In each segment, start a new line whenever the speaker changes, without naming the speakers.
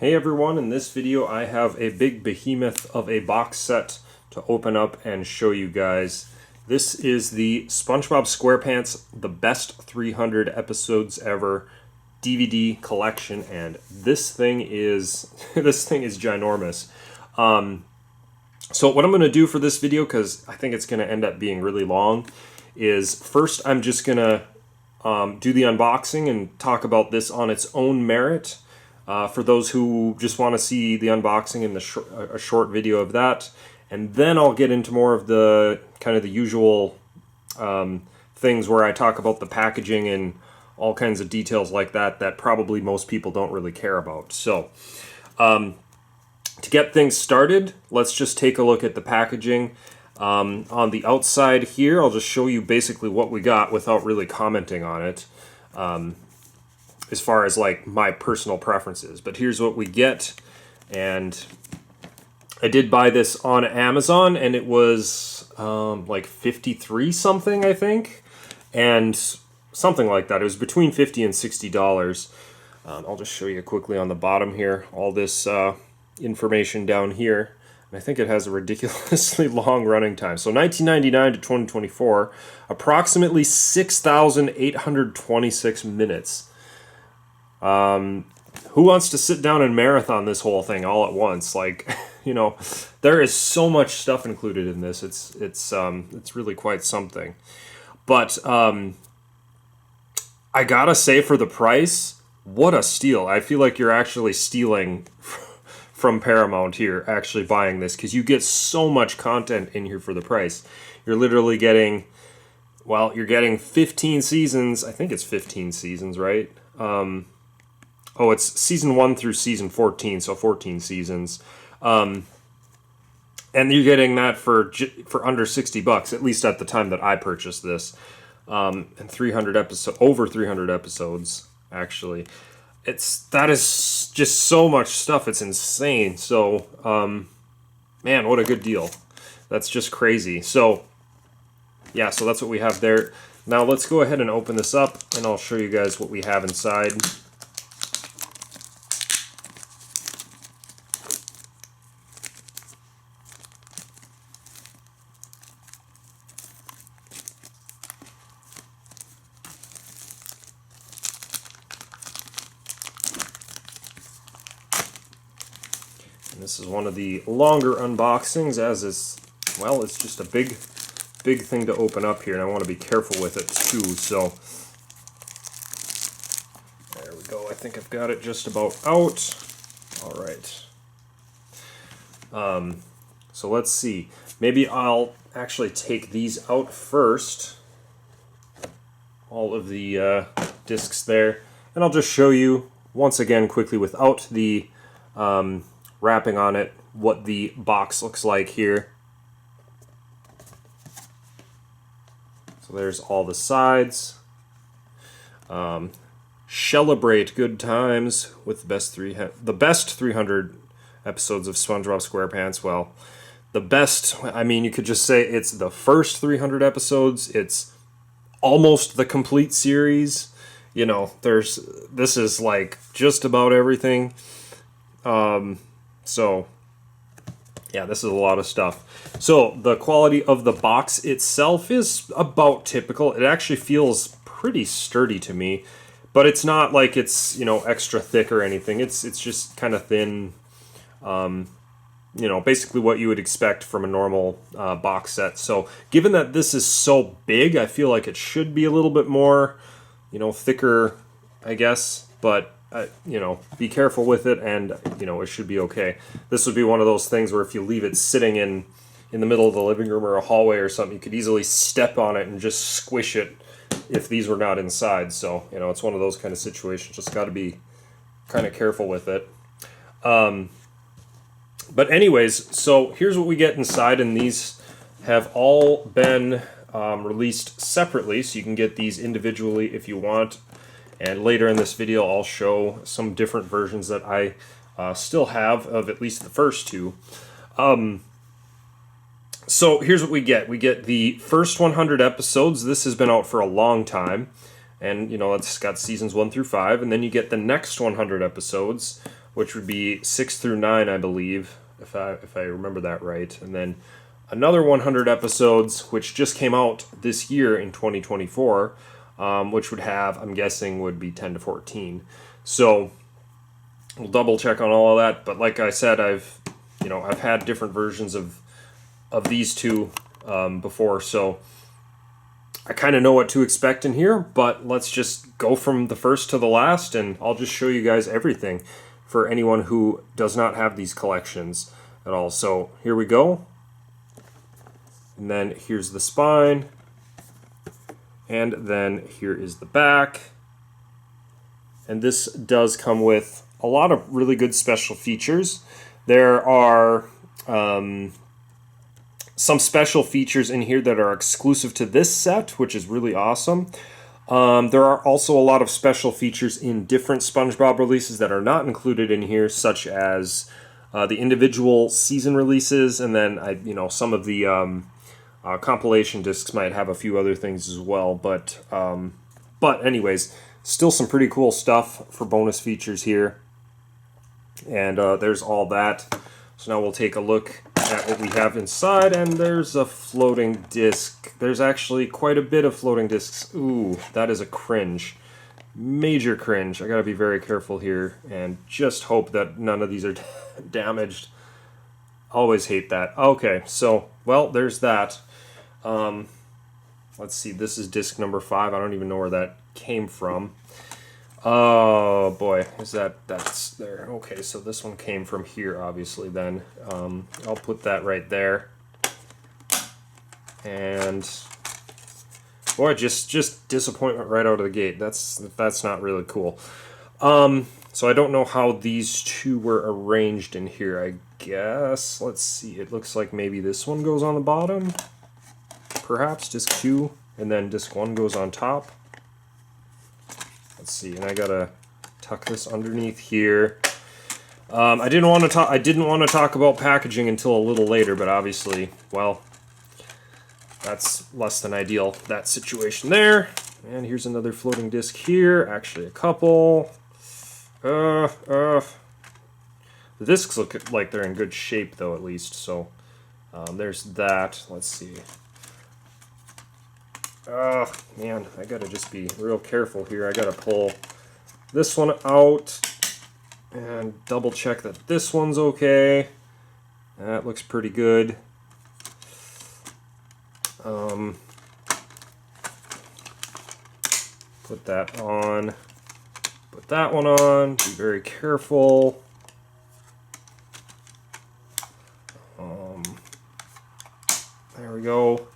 Hey everyone, in this video I have a big behemoth of a box set to open up and show you guys. This is the SpongeBob SquarePants The Best 300 Episodes Ever DVD collection, and this thing is ginormous. So what I'm going to do for this video, because I think it's going to end up being really long, is first I'm just going to do the unboxing and talk about this on its own merit. For those who just want to see the unboxing and a short video of that, and then I'll get into more of the kind of the usual things where I talk about the packaging and all kinds of details like that that probably most people don't really care about. So to get things started, let's just take a look at the packaging. On the outside here, I'll just show you basically what we got without really commenting on it. As far as like my personal preferences, but here's what we get. And I did buy this on Amazon, and it was like 53 something, I think, and something like that. It was between $50 and $60. I'll just show you quickly on the bottom here all this information down here, and I think it has a ridiculously long running time. So 1999 to 2024, approximately 6,826 minutes. Who wants to sit down and marathon this whole thing all at once? Like, you know, there is so much stuff included in this. It's really quite something. But I gotta say, for the price, what a steal. I feel like you're actually stealing from Paramount here, actually buying this, because you get so much content in here for the price. You're literally getting, well, you're getting 15 seasons. I think it's 15 seasons, right? Oh, it's season 1 through season 14, so 14 seasons. And you're getting that for under $60, at least at the time that I purchased this. And over 300 episodes, actually. That is just so much stuff. It's insane. So, man, what a good deal. That's just crazy. So, yeah, so that's what we have there. Now let's go ahead and open this up, and I'll show you guys what we have inside. And this is one of the longer unboxings, as is, well, it's just a big thing to open up here, and I want to be careful with it too. So there we go. I think I've got it just about out. All right. So let's see. Maybe I'll actually take these out first. All of the discs there, and I'll just show you once again quickly without the wrapping on it what the box looks like here. So there's all the sides. Celebrate good times with the best 300 episodes of SpongeBob SquarePants. Well, the best, I mean, you could just say it's the first 300 episodes. It's almost the complete series. You know, this is like just about everything. So yeah, this is a lot of stuff. So the quality of the box itself is about typical. It actually feels pretty sturdy to me, but it's not like it's, you know, extra thick or anything. It's just kind of thin. You know, basically what you would expect from a normal box set. So given that this is so big, I feel like it should be a little bit more, you know, thicker, I guess. But you know, be careful with it, and you know, it should be okay. This would be one of those things where if you leave it sitting in the middle of the living room or a hallway or something, you could easily step on it and just squish it if these were not inside. So, you know, it's one of those kind of situations. Just got to be kind of careful with it. But anyways, so here's what we get inside, and these have all been released separately, so you can get these individually if you want. And later in this video, I'll show some different versions that I still have of at least the first two. So here's what we get. We get the first 100 episodes. This has been out for a long time. And, you know, it's got seasons 1 through 5. And then you get the next 100 episodes, which would be 6 through 9, I believe, if I remember that right. And then another 100 episodes, which just came out this year in 2024, which would have, I'm guessing, would be 10 to 14. So we'll double check on all of that. But like I said, I've had different versions of these two before, so I kind of know what to expect in here. But let's just go from the first to the last, and I'll just show you guys everything for anyone who does not have these collections at all. So here we go. And then here's the spine. And then here is the back. And this does come with a lot of really good special features. There are some special features in here that are exclusive to this set, which is really awesome. There are also a lot of special features in different SpongeBob releases that are not included in here, such as the individual season releases, and then some of the compilation discs might have a few other things as well. But anyways, still some pretty cool stuff for bonus features here. And there's all that. So now we'll take a look at what we have inside, and there's a floating disc. There's actually quite a bit of floating discs. Ooh, that is a cringe. Major cringe. I gotta be very careful here and just hope that none of these are damaged. Always hate that. Okay, so, well, there's that. Let's see, this is disc number 5. I don't even know where that came from. Oh boy, that's there. Okay, so this one came from here, obviously, then. I'll put that right there. And boy, just disappointment right out of the gate. That's not really cool. So I don't know how these two were arranged in here. I guess, let's see, it looks like maybe this one goes on the bottom. Perhaps disc 2, and then disc 1 goes on top. Let's see, and I gotta tuck this underneath here. I didn't want to talk about packaging until a little later, but obviously, well, that's less than ideal, that situation there. And here's another floating disc here. Actually, a couple. The discs look like they're in good shape, though, at least. So there's that. Let's see. Oh, man, I gotta just be real careful here. I gotta pull this one out and double check that this one's okay. That looks pretty good. Put that on. Put that one on. Be very careful. There we go.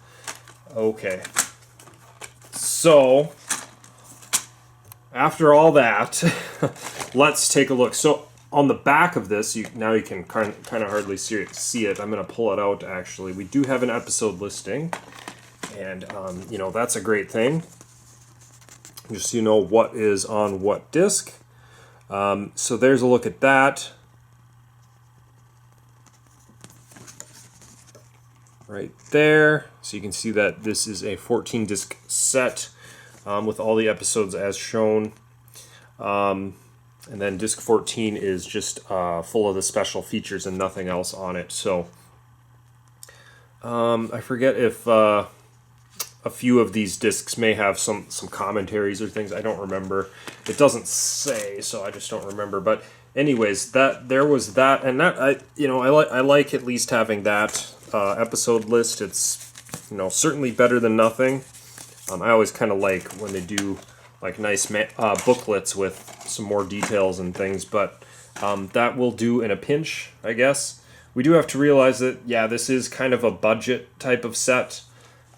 Okay. So, after all that, let's take a look. So, on the back of this, now you can kind of hardly see it. I'm going to pull it out, actually. We do have an episode listing, and, that's a great thing. Just so you know what is on what disc. So, there's a look at that. Right there. So you can see that this is a 14-disc set with all the episodes as shown. And then disc 14 is just full of the special features and nothing else on it. So I forget if a few of these discs may have some commentaries or things. I don't remember. It doesn't say, so I just don't remember. But anyways, there was that, and that I like at least having that episode list. It's certainly better than nothing. I always kind of like when they do like nice booklets with some more details and things, but that will do in a pinch, I guess. We do have to realize that, yeah, this is kind of a budget type of set.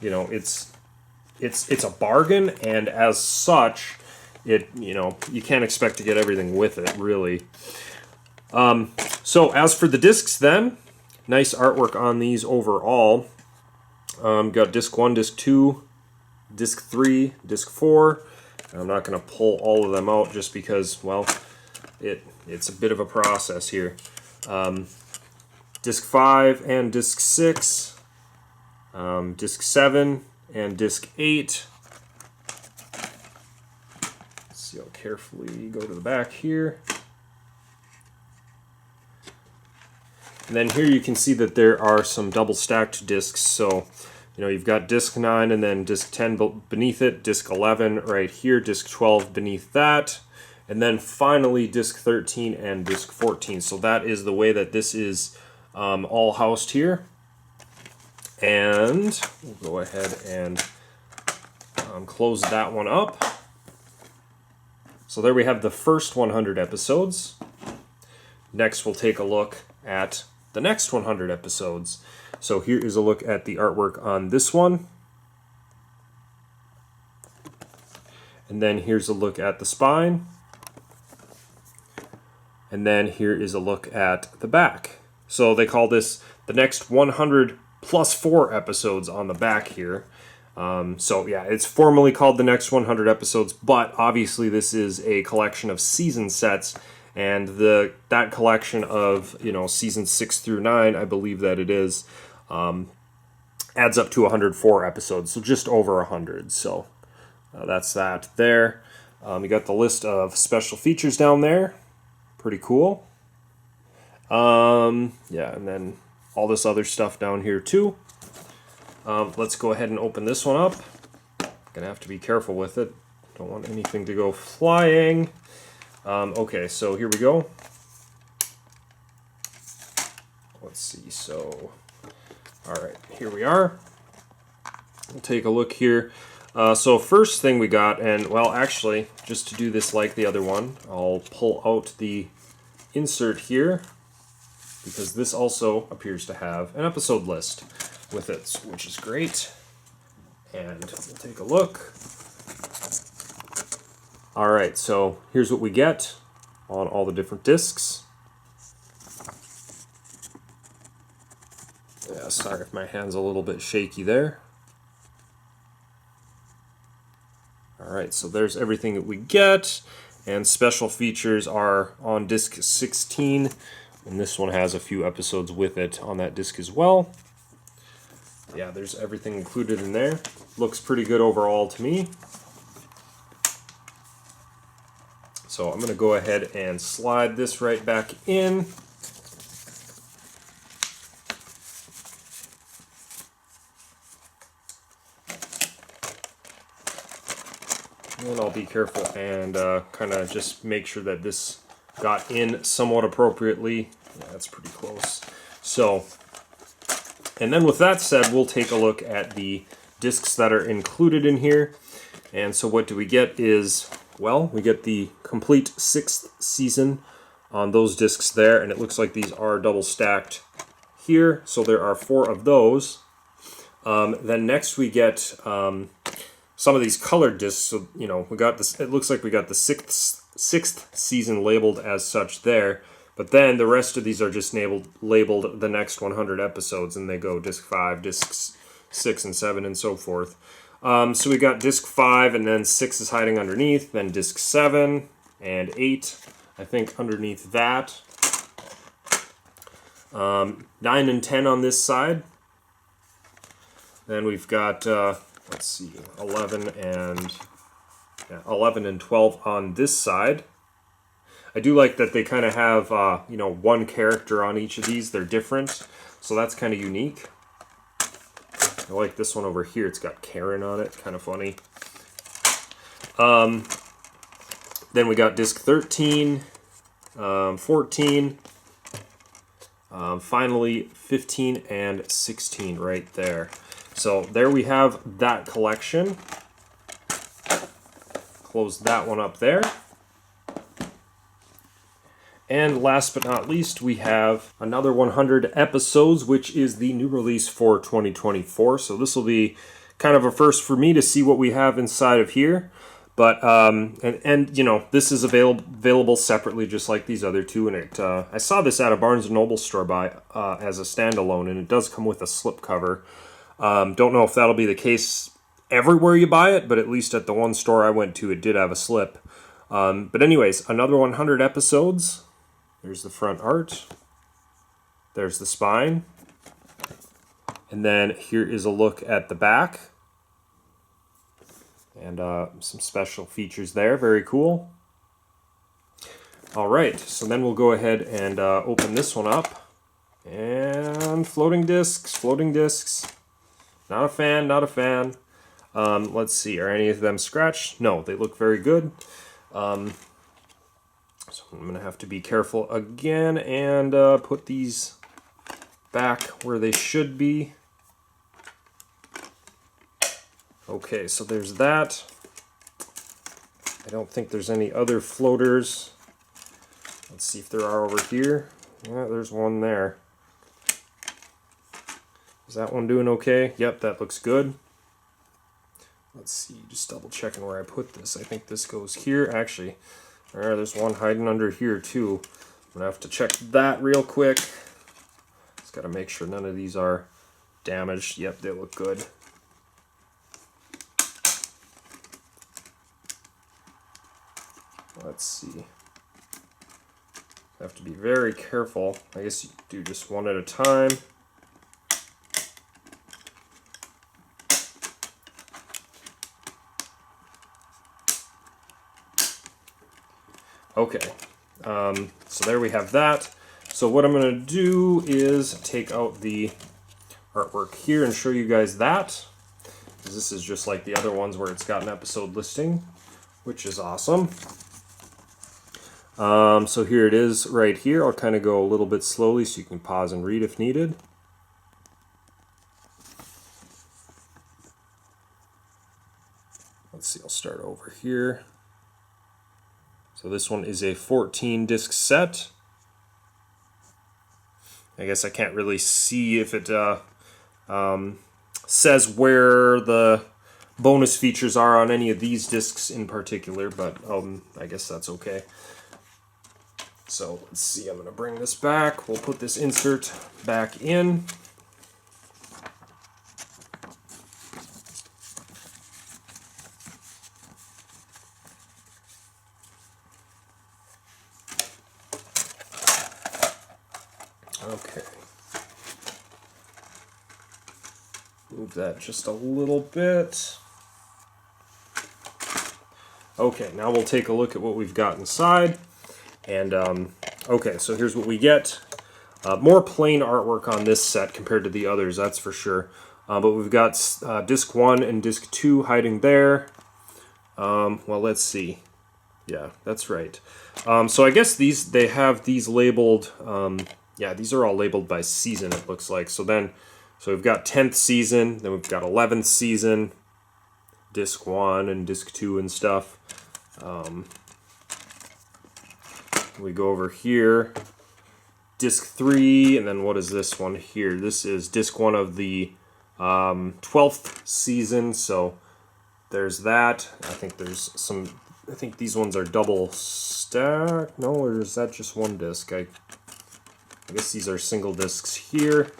It's a bargain, and as such, you can't expect to get everything with it, really. So as for the discs then, nice artwork on these overall. Got disc 1, disc 2, disc 3, disc 4. I'm not going to pull all of them out just because, well, it's a bit of a process here. Disc 5 and disc 6, disc 7 and disc 8. Let's see how carefully go to the back here. And then here you can see that there are some double stacked discs. So, you know, you've got disc 9 and then disc 10 beneath it, disc 11 right here, disc 12 beneath that, and then finally disc 13 and disc 14. So that is the way that this is all housed here. And we'll go ahead and close that one up. So there we have the first 100 episodes. Next we'll take a look at the next 100 episodes. So here is a look at the artwork on this one. And then here's a look at the spine. And then here is a look at the back. So they call this the next 100 plus 4 episodes on the back here. So yeah, it's formally called the next 100 episodes, but obviously this is a collection of season sets, and that collection of, you know, seasons 6 through 9, I believe that it is, adds up to 104 episodes, so just over 100. So that's that there. You got the list of special features down there. Pretty cool. Yeah, and then all this other stuff down here too. Let's go ahead and open this one up. Gonna have to be careful with it. Don't want anything to go flying. Okay, so here we go. Let's see, so, all right, here we are. We'll take a look here. So first thing we got, and well, actually, just to do this like the other one, I'll pull out the insert here, because this also appears to have an episode list with it, which is great. And we'll take a look. All right, so here's what we get on all the different discs. Yeah, sorry if my hand's a little bit shaky there. All right, so there's everything that we get, and special features are on disc 16, and this one has a few episodes with it on that disc as well. Yeah, there's everything included in there. Looks pretty good overall to me. So I'm going to go ahead and slide this right back in. And I'll be careful and kind of just make sure that this got in somewhat appropriately. Yeah, that's pretty close. So, and then with that said, we'll take a look at the discs that are included in here. And so what do we get is, well, we get the complete 6th season on those discs there, and it looks like these are double stacked here, so there are 4 of those. Then next we get some of these colored discs. So, you know, we got this, it looks like we got the 6th season labeled as such there, but then the rest of these are just labeled the next 100 episodes, and they go disc 5, discs 6 and 7, and so forth. So we got disc 5, and then 6 is hiding underneath, then disc 7 and 8, I think, underneath that. 9 and 10 on this side. Then we've got, let's see, 11 and 12 on this side. I do like that they kind of have, you know, one character on each of these. They're different, so that's kind of unique. I like this one over here. It's got Karen on it. Kind of funny. Then we got disc 13, 14, finally 15 and 16 right there. So there we have that collection. Close that one up there. And last but not least, we have another 100 episodes, which is the new release for 2024. So this will be kind of a first for me to see what we have inside of here. But, and you know, this is available separately, just like these other two. And I saw this at a Barnes & Noble store as a standalone, and it does come with a slipcover. Don't know if that'll be the case everywhere you buy it, but at least at the one store I went to, it did have a slip. But anyways, another 100 episodes. There's the front art. There's the spine. And then here is a look at the back. And some special features there. Very cool. All right, so then we'll go ahead and open this one up. And floating discs, floating discs. Not a fan, not a fan. Let's see, are any of them scratched? No, they look very good. So I'm going to have to be careful again and put these back where they should be. Okay, so there's that. I don't think there's any other floaters. Let's see if there are over here. Yeah, there's one there. Is that one doing okay? Yep, that looks good. Let's see, just double checking where I put this. I think this goes here. Actually, there's one hiding under here too. I'm gonna have to check that real quick. Just gotta make sure none of these are damaged. Yep, they look good. Let's see. I have to be very careful. I guess you do just one at a time. Okay, so there we have that. So what I'm going to do is take out the artwork here and show you guys that. This is just like the other ones where it's got an episode listing, which is awesome. So here it is right here. I'll kind of go a little bit slowly so you can pause and read if needed. Let's see, I'll start over here. So this one is a 14 disc set. I guess I can't really see if it says where the bonus features are on any of these discs in particular, but I guess that's okay. So let's see, I'm going to bring this back. We'll put this insert back in. Okay. Move that just a little bit. Okay, now we'll take a look at what we've got inside. And, okay, so here's what we get. More plain artwork on this set compared to the others, that's for sure. But we've got disc 1 and disc 2 hiding there. Well, let's see. Yeah, that's right. So I guess they have these labeled, yeah, these are all labeled by season, it looks like. So we've got 10th season, then we've got 11th season, disc 1 and disc 2 and stuff. We go over here, disc 3, and then what is this one here? This is disc 1 of the 12th season, so there's that. I think there's some, I think these ones are double stacked. No, or is that just one disc? I guess these are single discs here.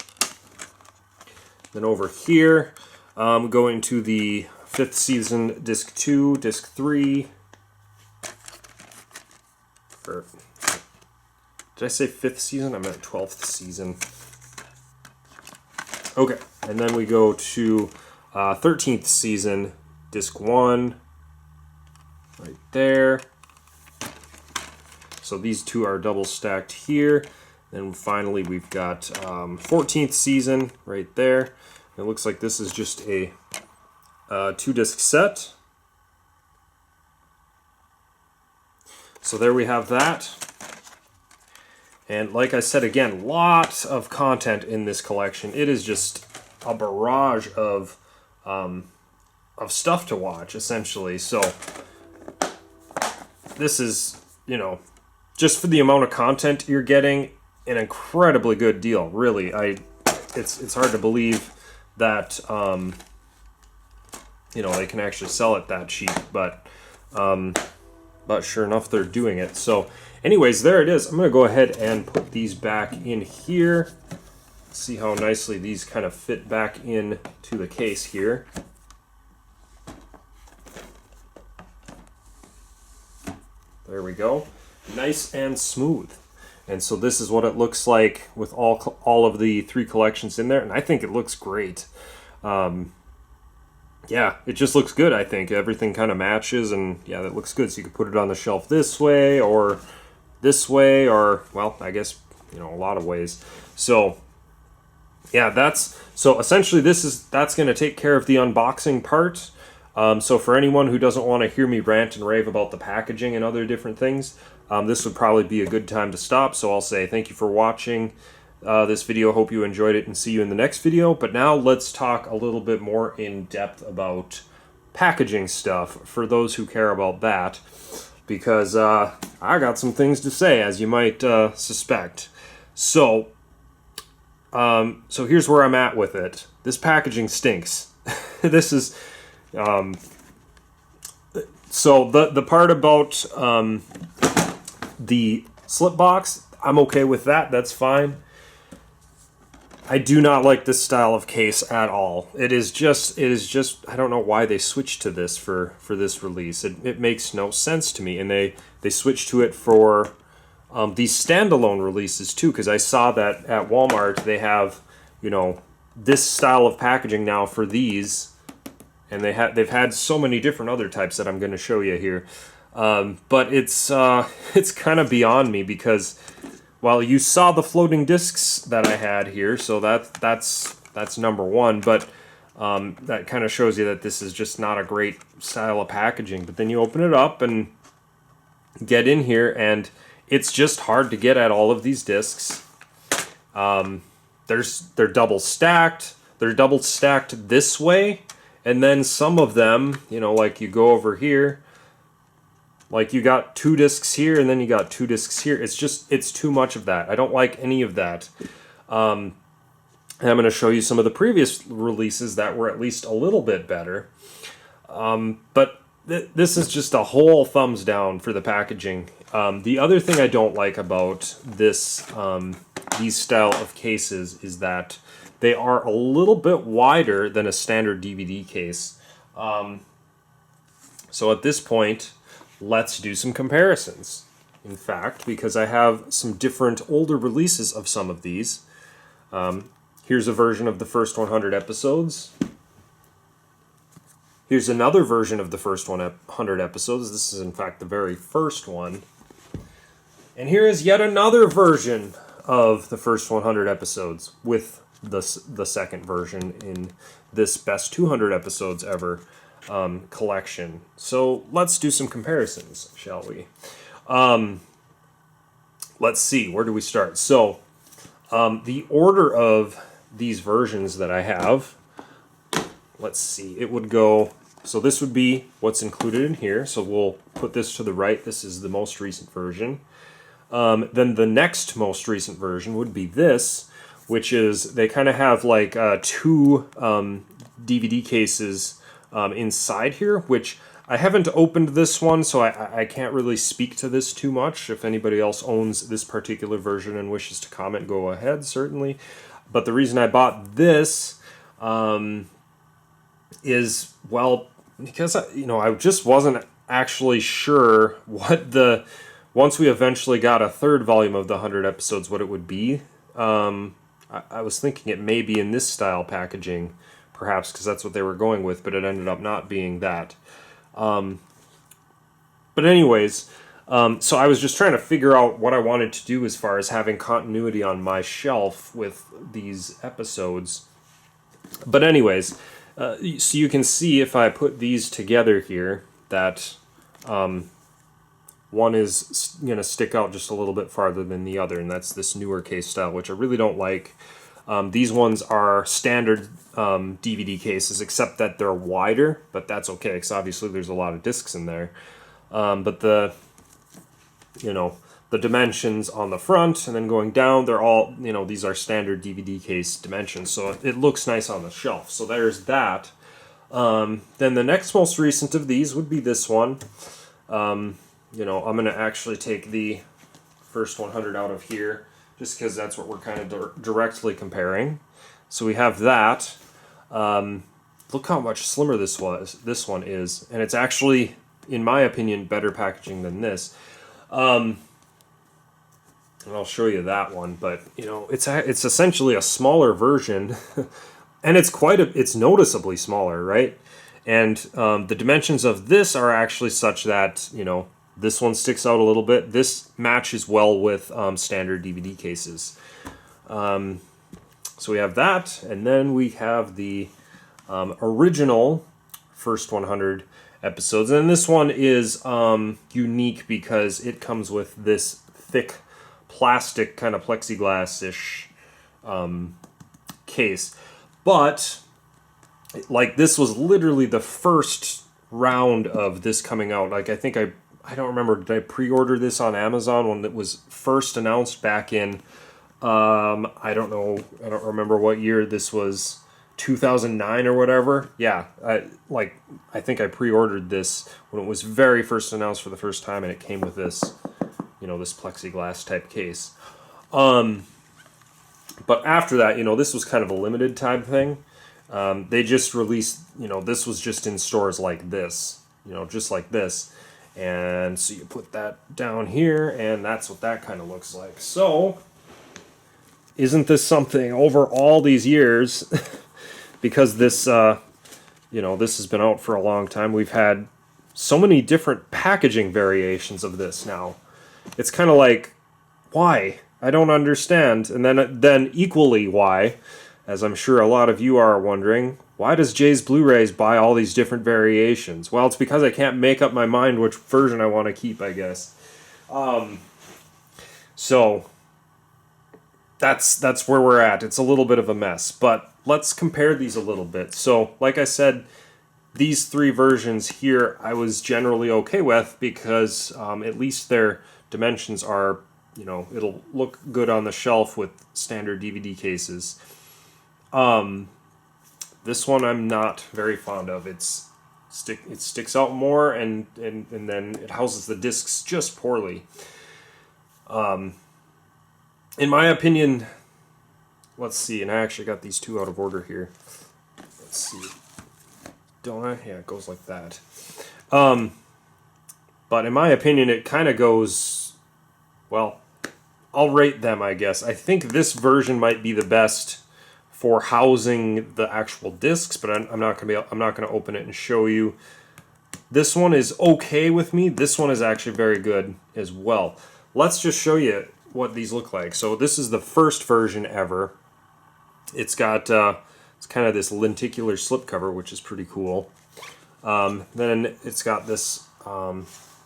Then over here, going to the 5th season, disc 2, disc 3. Did I say 5th season? I meant 12th season. Okay, and then we go to 13th season, disc 1, right there. So these two are double stacked here. Then finally we've got 14th season right there. It looks like this is just a 2-disc set. So there we have that. And like I said again, lots of content in this collection. It is just a barrage of stuff to watch, essentially. So this is, you know, just for the amount of content you're getting, an incredibly good deal. Really, it's hard to believe that you know, they can actually sell it that cheap, but sure enough, they're doing it. So anyways, there it is. I'm going to go ahead and put these back in here. See how nicely these kind of fit back in to the case here. There we go. Nice and smooth. And so this is what it looks like with all of the 3 collections in there. And I think it looks great. Yeah, it just looks good, I think. Everything kind of matches, and yeah, that looks good. So you could put it on the shelf this way, or, well, I guess a lot of ways. So yeah, so essentially that's going to take care of the unboxing part. So for anyone who doesn't want to hear me rant and rave about the packaging and other different things, this would probably be a good time to stop. So I'll say thank you for watching this video. Hope you enjoyed it, and see you in the next video. But now let's talk a little bit more in depth about packaging stuff for those who care about that, because I got some things to say, as you might suspect. So here's where I'm at with it. This packaging stinks. This is so the part about the slip box, I'm okay with that. That's fine. I do not like this style of case at all. It is just I don't know why they switched to this for this release. It makes no sense to me. And they switched to it for these standalone releases too, because I saw that at Walmart they have, this style of packaging now for these, and they've had so many different other types that I'm going to show you here. But it's kind of beyond me, because well, you saw the floating discs that I had here, so that's number one. But that kind of shows you that this is just not a great style of packaging. But then you open it up and get in here, and it's just hard to get at all of these discs. They're double stacked. They're double stacked this way, and then some of them, like you go over here, like you got 2 discs here, and then you got 2 discs here. It's too much of that. I don't like any of that. And I'm going to show you some of the previous releases that were at least a little bit better. But this is just a whole thumbs down for the packaging. The other thing I don't like about these style of cases is that they are a little bit wider than a standard DVD case. So at this point, let's do some comparisons. In fact, because I have some different older releases of some of these. Here's a version of the first 100 episodes. Here's another version of the first 100 episodes. This is, in fact, the very first one. And here is yet another version of the first 100 episodes with the second version in this best 200 episodes ever collection. So let's do some comparisons, shall we? Let's see, where do we start? So the order of these versions that I have, let's see, it would go, so this would be what's included in here. So we'll put this to the right. This is the most recent version. Then the next most recent version would be this, which is, they kind of have like 2 DVD cases inside here, which I haven't opened this one, so I can't really speak to this too much. If anybody else owns this particular version and wishes to comment, go ahead, certainly. But the reason I bought this is, well, because I just wasn't actually sure what once we eventually got a third volume of the 100 episodes, what it would be. I was thinking it may be in this style packaging, perhaps, because that's what they were going with, but it ended up not being that. But anyways, so I was just trying to figure out what I wanted to do as far as having continuity on my shelf with these episodes. But anyways, so you can see if I put these together here that one is going to stick out just a little bit farther than the other, and that's this newer case style, which I really don't like. These ones are standard DVD cases, except that they're wider, but that's okay, because obviously there's a lot of discs in there. But the dimensions on the front and then going down, they're all, these are standard DVD case dimensions, so it looks nice on the shelf. So there's that. Then the next most recent of these would be this one. I'm going to actually take the first 100 out of here, just because that's what we're kind of directly comparing. So we have that. Look how much slimmer this one is, and it's actually, in my opinion, better packaging than this. And I'll show you that one, but it's essentially a smaller version, and it's noticeably smaller, right? And the dimensions of this are actually such that This one sticks out a little bit. This matches well with standard DVD cases. So we have that, and then we have the original first 100 episodes. And this one is unique because it comes with this thick plastic kind of plexiglass-ish case. But like, this was literally the first round of this coming out. Like, I think I don't remember, did I pre-order this on Amazon when it was first announced back in I don't know, I don't remember what year this was, 2009 or whatever. Yeah, I think I pre-ordered this when it was very first announced for the first time, and it came with this, this plexiglass type case. But after that, this was kind of a limited time thing. They just released, this was just in stores like this, just like this. And so you put that down here, and that's what that kind of looks like. So, isn't this something over all these years, because this, this has been out for a long time, we've had so many different packaging variations of this now. It's kind of like, why? I don't understand. And then equally why, as I'm sure a lot of you are wondering, why does Jay's Blu-Rays buy all these different variations? Well, it's because I can't make up my mind which version I want to keep, I guess. So that's where we're at. It's a little bit of a mess, but let's compare these a little bit. So, like I said, these three versions here I was generally okay with because at least their dimensions are, it'll look good on the shelf with standard DVD cases. This one I'm not very fond of. It sticks out more, and then it houses the discs just poorly. In my opinion, let's see, and I actually got these two out of order here. Let's see. Don't I? Yeah, it goes like that. But in my opinion, it kind of goes, well, I'll rate them, I guess. I think this version might be the best for housing the actual discs, but I'm not gonna open it and show you. This one is okay with me. This one is actually very good as well. Let's just show you what these look like. So this is the first version ever. It's got it's kind of this lenticular slipcover, which is pretty cool. Then it's got this.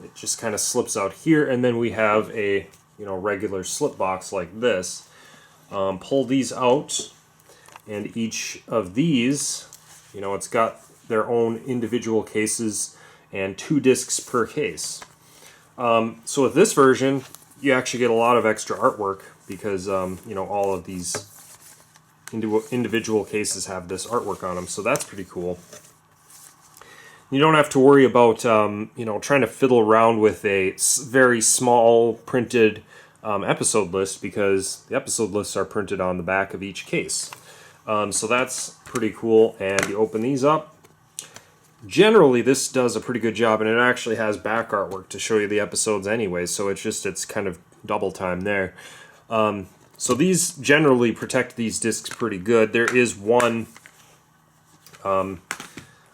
It just kind of slips out here, and then we have a regular slip box like this. Pull these out, and each of these, it's got their own individual cases and 2 discs per case. So with this version, you actually get a lot of extra artwork because all of these individual cases have this artwork on them, so that's pretty cool. You don't have to worry about trying to fiddle around with a very small printed episode list, because the episode lists are printed on the back of each case. So that's pretty cool, and you open these up. Generally, this does a pretty good job, and it actually has back artwork to show you the episodes anyway, so it's kind of double time there. So these generally protect these discs pretty good. There is one, I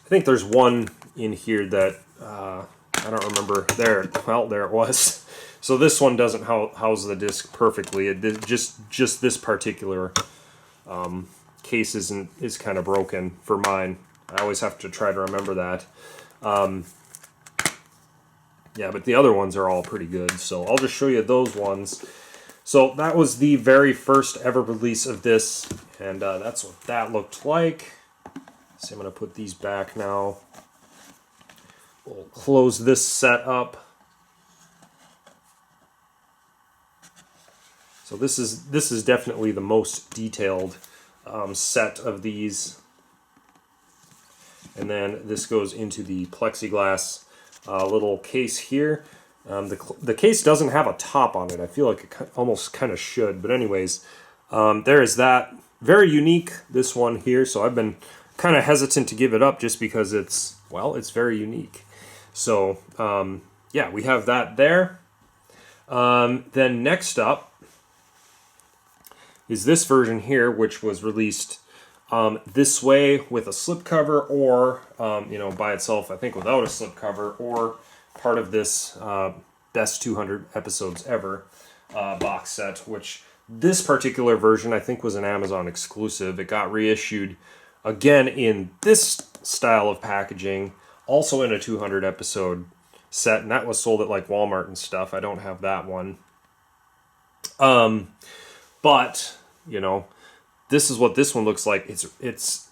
think there's one in here that, I don't remember, there it was. So this one doesn't house the disc perfectly. It just this particular case is kind of broken for mine. I always have to try to remember that. Yeah, but the other ones are all pretty good, so I'll just show you those ones. So that was the very first ever release of this, and that's what that looked like. So I'm going to put these back now. We'll close this set up. So this is definitely the most detailed set of these. And then this goes into the plexiglass little case here. The case doesn't have a top on it. I feel like it almost kind of should. But anyways, there is that. Very unique, this one here. So I've been kind of hesitant to give it up just because it's very unique. So, yeah, we have that there. Then next up is this version here, which was released this way with a slipcover, or by itself, I think without a slipcover, or part of this best 200 episodes ever box set, which this particular version I think was an Amazon exclusive. It got reissued again in this style of packaging, also in a 200 episode set, and that was sold at like Walmart and stuff. I don't have that one. But you know, this is what this one looks like. It's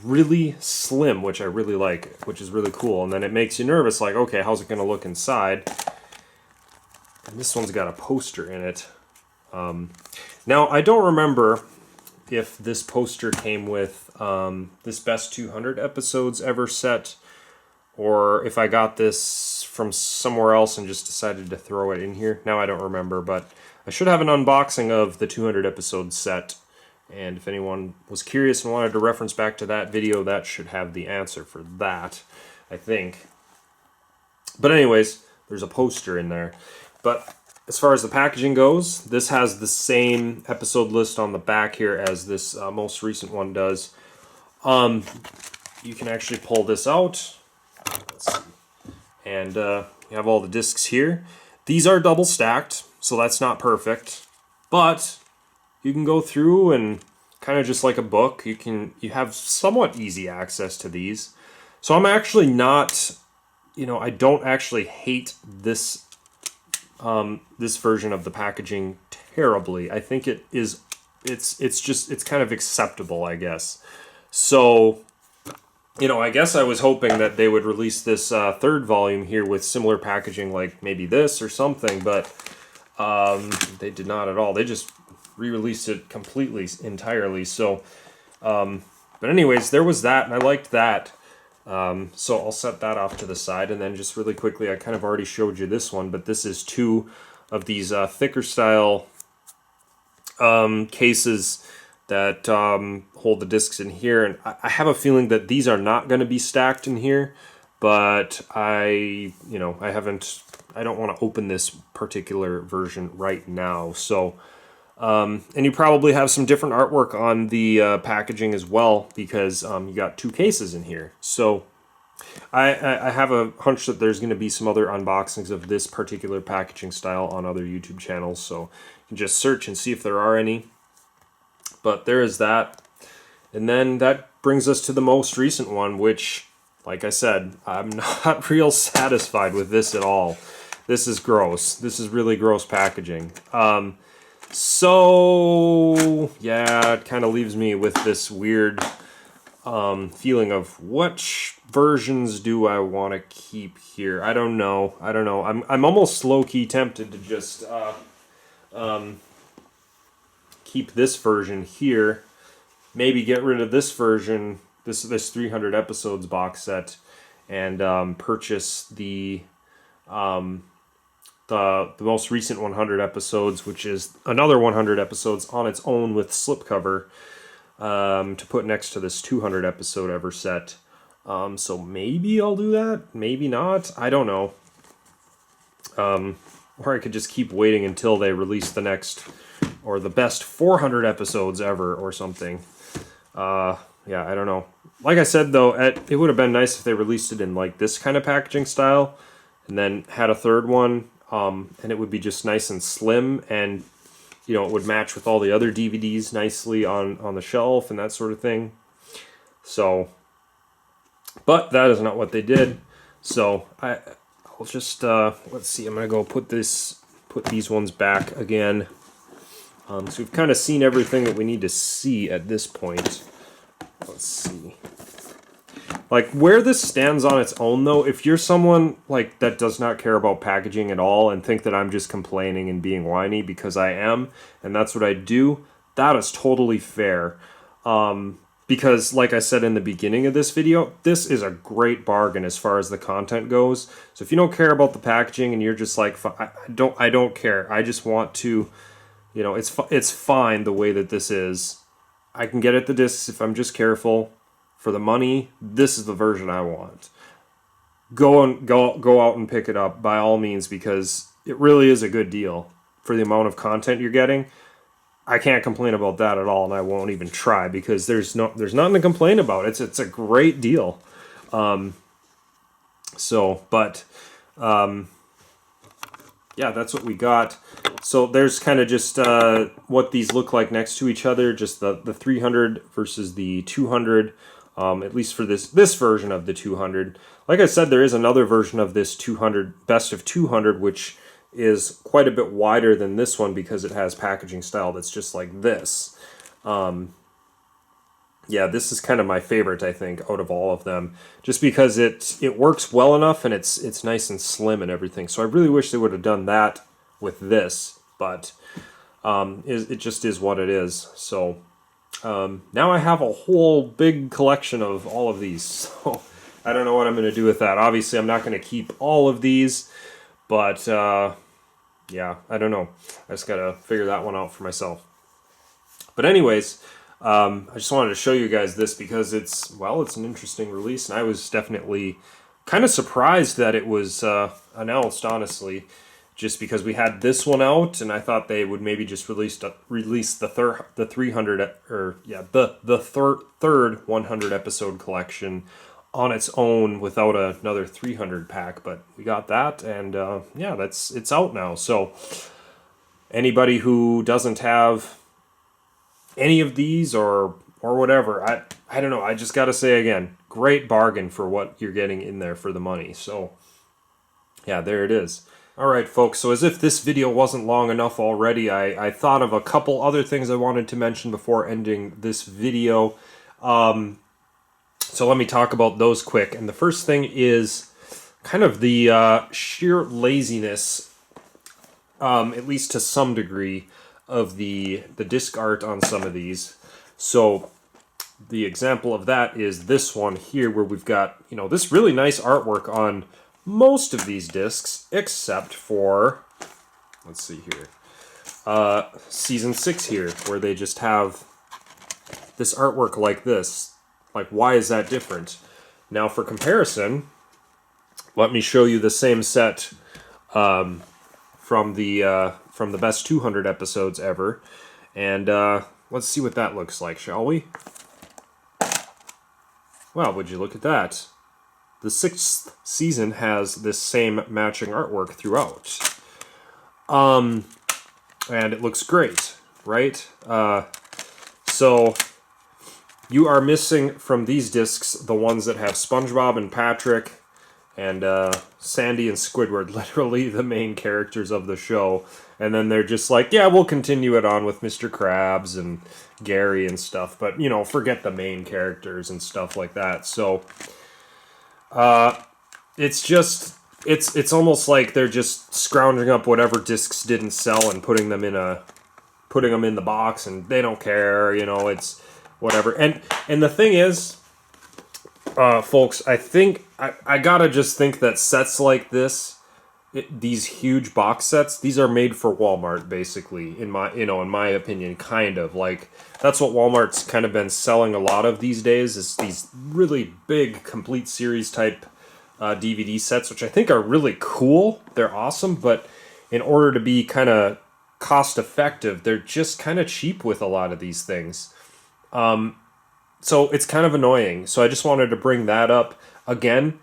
really slim, which I really like, which is really cool. And then it makes you nervous, like, okay, how's it going to look inside? And this one's got a poster in it. Now, I don't remember if this poster came with this best 200 episodes ever set, or if I got this from somewhere else and just decided to throw it in here. Now I don't remember, but I should have an unboxing of the 200 episode set. And if anyone was curious and wanted to reference back to that video, that should have the answer for that, I think. But anyways, there's a poster in there. But as far as the packaging goes, this has the same episode list on the back here as this most recent one does. You can actually pull this out. Let's see. And you have all the discs here. These are double stacked, so that's not perfect. But you can go through and kind of just like a book, you have somewhat easy access to these. So I'm actually not, I don't actually hate this this version of the packaging terribly. I think it's kind of acceptable, I guess. So, I guess I was hoping that they would release this third volume here with similar packaging, like maybe this or something, but they did not at all. They just re-released it completely, entirely. So, but anyways, there was that, and I liked that. So I'll set that off to the side, and then just really quickly, I kind of already showed you this one, but this is two of these thicker style cases that hold the discs in here, and I have a feeling that these are not going to be stacked in here, but I don't want to open this particular version right now. So, and you probably have some different artwork on the packaging as well, because you got two cases in here. So I have a hunch that there's going to be some other unboxings of this particular packaging style on other YouTube channels. So you can just search and see if there are any. But there is that. And then that brings us to the most recent one, which, like I said, I'm not real satisfied with this at all. This is gross. This is really gross packaging. So, yeah, it kind of leaves me with this weird feeling of which versions do I want to keep here. I don't know. I'm almost low-key tempted to just keep this version here. Maybe get rid of this version, this 300 episodes box set, and purchase the most recent 100 episodes, which is another 100 episodes on its own with slipcover, to put next to this 200 episode ever set. So maybe I'll do that, maybe not, I don't know. Or I could just keep waiting until they release the next, or the best 400 episodes ever or something. Yeah, I don't know. Like I said, though, it would have been nice if they released it in like this kind of packaging style, and then had a third one. And it would be just nice and slim, and it would match with all the other DVDs nicely on the shelf and that sort of thing. So, but that is not what they did. So I'll just let's see. I'm gonna go put these ones back again. So we've kind of seen everything that we need to see at this point. Let's see. Like, where this stands on its own, though, if you're someone, like, that does not care about packaging at all and think that I'm just complaining and being whiny, because I am, and that's what I do, that is totally fair. Because, like I said in the beginning of this video, this is a great bargain as far as the content goes. So if you don't care about the packaging and you're just like, I don't care. I just want to, it's fine the way that this is. I can get at the discs if I'm just careful. For the money, this is the version I want. Go out and pick it up by all means, because it really is a good deal for the amount of content you're getting. I can't complain about that at all, and I won't even try, because there's nothing to complain about. It's a great deal. So, but yeah, that's what we got. So there's kind of just what these look like next to each other, just the 300 versus the 200, at least for this version of the 200. Like I said, there is another version of this 200, best of 200, which is quite a bit wider than this one because it has packaging style that's just like this. Yeah, this is kind of my favorite, I think, out of all of them, just because it works well enough and it's nice and slim and everything. So I really wish they would have done that with this, but it just is what it is. So now I have a whole big collection of all of these. So I don't know what I'm going to do with that. Obviously, I'm not going to keep all of these, but yeah, I don't know. I just got to figure that one out for myself. But anyways, I just wanted to show you guys this because it's an interesting release, and I was definitely kind of surprised that it was announced, honestly, just because we had this one out, and I thought they would maybe just release the 300 or yeah the third 100 episode collection on its own without another 300 pack, but we got that, and yeah, it's out now. So anybody who doesn't have any of these or whatever, I don't know, I just gotta say again, great bargain for what you're getting in there for the money. So yeah, there it is. Alright folks, so as if this video wasn't long enough already, I thought of a couple other things I wanted to mention before ending this video. So let me talk about those quick. And the first thing is kind of the sheer laziness, at least to some degree, of the disc art on some of these. So the example of that is this one here, where we've got, you know, this really nice artwork on most of these discs, except for, let's see here, season 6 here, where they just have this artwork like this. Like, why is that different? Now, for comparison, let me show you the same set from the best 200 episodes ever, and let's see what that looks like, shall we? Well, would you look at that? The 6th season has this same matching artwork throughout. And it looks great, right? So you are missing from these discs the ones that have SpongeBob and Patrick and Sandy and Squidward, literally the main characters of the show. And then they're just like, yeah, we'll continue it on with Mr. Krabs and Gary and stuff, but, you know, forget the main characters and stuff like that. So it's just, it's almost like they're just scrounging up whatever discs didn't sell and putting them in the box, and they don't care, you know, it's whatever. And the thing is, folks, I think I gotta just think that sets like this, these huge box sets, these are made for Walmart, basically, in my opinion, kind of. Like, that's what Walmart's kind of been selling a lot of these days, is these really big complete series type DVD sets, which I think are really cool. They're awesome, but in order to be kind of cost effective, they're just kind of cheap with a lot of these things. So it's kind of annoying. So I just wanted to bring that up. Again,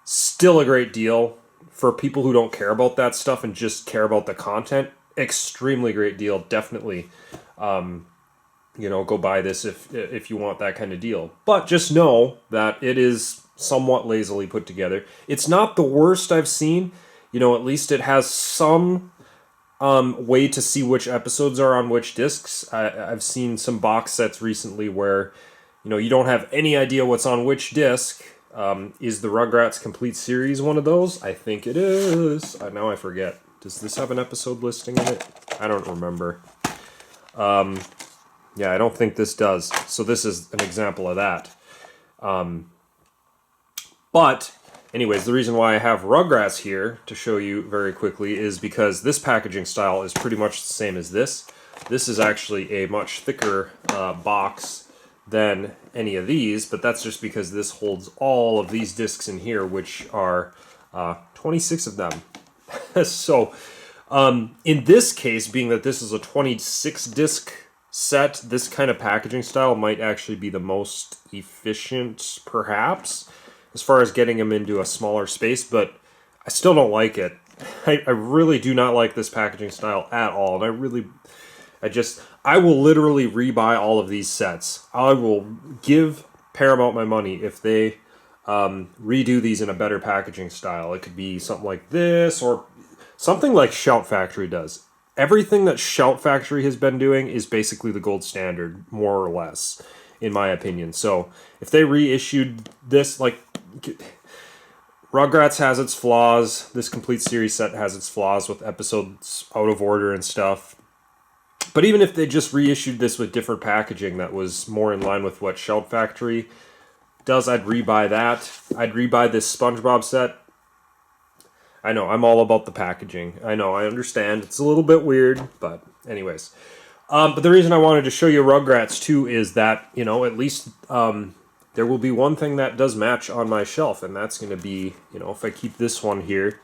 still a great deal for people who don't care about that stuff and just care about the content. Extremely great deal. Definitely, go buy this if you want that kind of deal. But just know that it is somewhat lazily put together. It's not the worst I've seen. You know, at least it has some way to see which episodes are on which discs. I've seen some box sets recently where, you know, you don't have any idea what's on which disc. Is the Rugrats Complete Series one of those? I think it is. Now I forget. Does this have an episode listing in it? I don't remember. Yeah, I don't think this does. So this is an example of that. But anyways, the reason why I have Rugrats here to show you very quickly is because this packaging style is pretty much the same as this. This is actually a much thicker box than any of these, but that's just because this holds all of these discs in here, which are 26 of them. So in this case, being that this is a 26 disc set, this kind of packaging style might actually be the most efficient, perhaps. as far as getting them into a smaller space, but I still don't like it. I really do not like this packaging style at all, and I will literally rebuy all of these sets. I will give Paramount my money if they redo these in a better packaging style. It could be something like this, or something like Shout Factory does. Everything that Shout Factory has been doing is basically the gold standard, more or less, in my opinion. So if they reissued this, like, Rugrats has its flaws. This complete series set has its flaws with episodes out of order and stuff. But even if they just reissued this with different packaging that was more in line with what Shout Factory does, I'd rebuy that. I'd rebuy this SpongeBob set. I know, I'm all about the packaging. I know, I understand. It's a little bit weird, but anyways. But the reason I wanted to show you Rugrats too is that, you know, at least there will be one thing that does match on my shelf, and that's going to be, you know, if I keep this one here,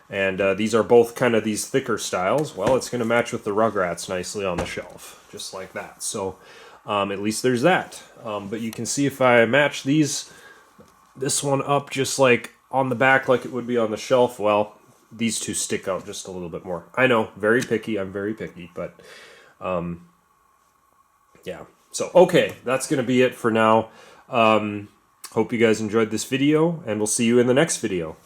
and these are both kind of these thicker styles, well, it's going to match with the Rugrats nicely on the shelf, just like that. So at least there's that. But you can see if I match this one up just like on the back like it would be on the shelf, well, these two stick out just a little bit more. I know, very picky, I'm very picky, but yeah. So, okay, that's going to be it for now. Hope you guys enjoyed this video, and we'll see you in the next video.